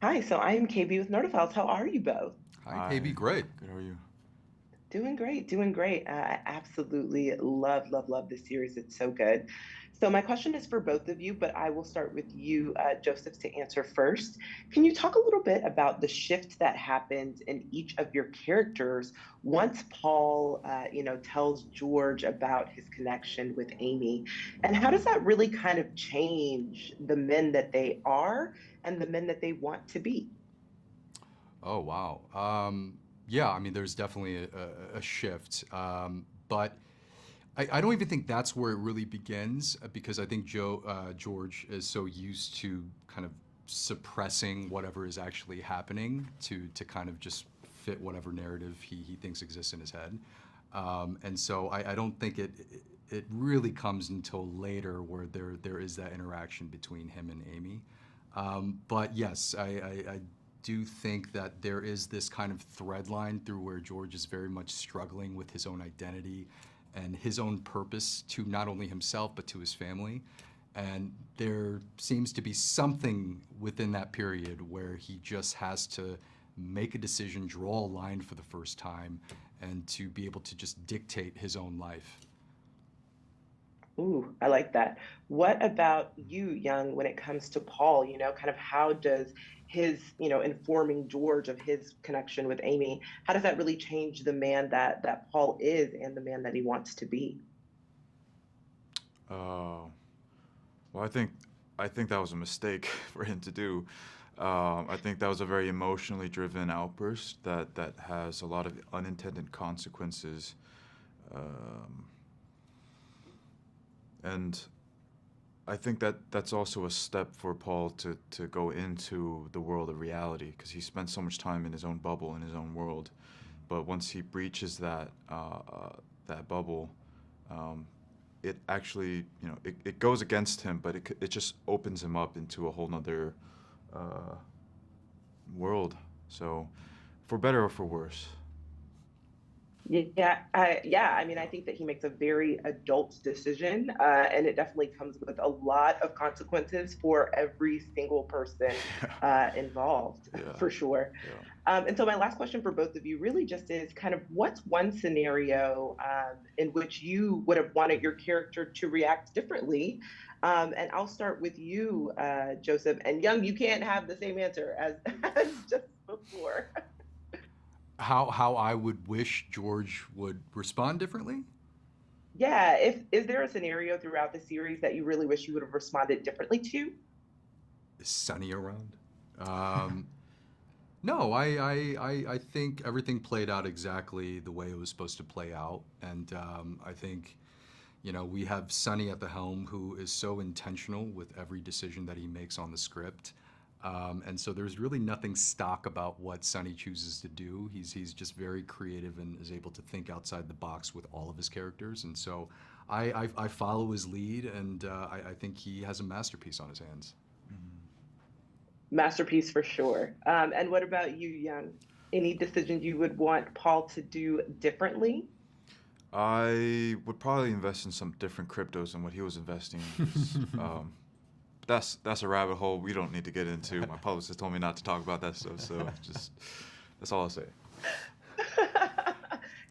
Hi, so I am KB with Nerdophiles. How are you both? Hi, KB. Hi, Great. good. How are you? Doing great, doing great. I absolutely love this series. It's so good. So my question is for both of you, but I will start with you, Joseph, to answer first. Can you talk a little bit about the shift that happened in each of your characters once Paul, tells George about his connection with Amy, and how does that really kind of change the men that they are and the men that they want to be? Oh, wow. Yeah, I mean, there's definitely a shift. But I don't even think that's where it really begins because I think George is so used to kind of suppressing whatever is actually happening to kind of just fit whatever narrative he thinks exists in his head. And so I don't think it really comes until later where there is that interaction between him and Amy. But yes, I do think that there is this kind of thread line through where George is very much struggling with his own identity and his own purpose to not only himself but to his family. And there seems to be something within that period where he just has to make a decision, draw a line for the first time, and to be able to just dictate his own life. Ooh, I like that. What about you, Young, when it comes to Paul? Kind of how does his, informing George of his connection with Amy, how does that really change the man that Paul is and the man that he wants to be? Uh, well, I think that was a mistake for him to do. I think that was a very emotionally driven outburst that has a lot of unintended consequences, um, and I think that's also a step for Paul to go into the world of reality because he spent so much time in his own bubble in his own world, but once he breaches that bubble, um, it actually, it goes against him, but it just opens him up into a whole nother uh, world. So, for better or for worse. Yeah. I mean, I think that he makes a very adult decision, and it definitely comes with a lot of consequences for every single person involved, Yeah, for sure. yeah. And so, my last question for both of you really just is kind of what's one scenario in which you would have wanted your character to react differently? And I'll start with you, Joseph. And Young, you can't have the same answer as, as just before. How I would wish George would respond differently? Yeah, if is there a scenario throughout the series that you really wish you would have responded differently to? Is Sunny around? Um, no, I think everything played out exactly the way it was supposed to play out. And I think, we have Sunny at the helm who is so intentional with every decision that he makes on the script. And so there's really nothing stock about what Sunny chooses to do. He's just very creative and is able to think outside the box with all of his characters. And so I follow his lead, and I think he has a masterpiece on his hands. Mhm. Masterpiece for sure. And what about you, Young? Any decisions you would want Paul to do differently? I would probably invest in some different cryptos than what he was investing in, because that's a rabbit hole we don't need to get into. My publicist told me not to talk about that stuff, so just that's all I'll say.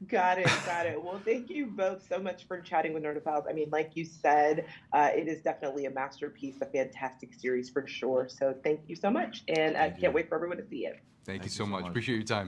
Got it, got it. Well, thank you both so much for chatting with Nerdophiles. I mean, like you said, it is definitely a masterpiece, a fantastic series for sure. So thank you so much, and Thank can't you. wait for everyone to see it. Thank you Thank you so so much. much. Appreciate your time.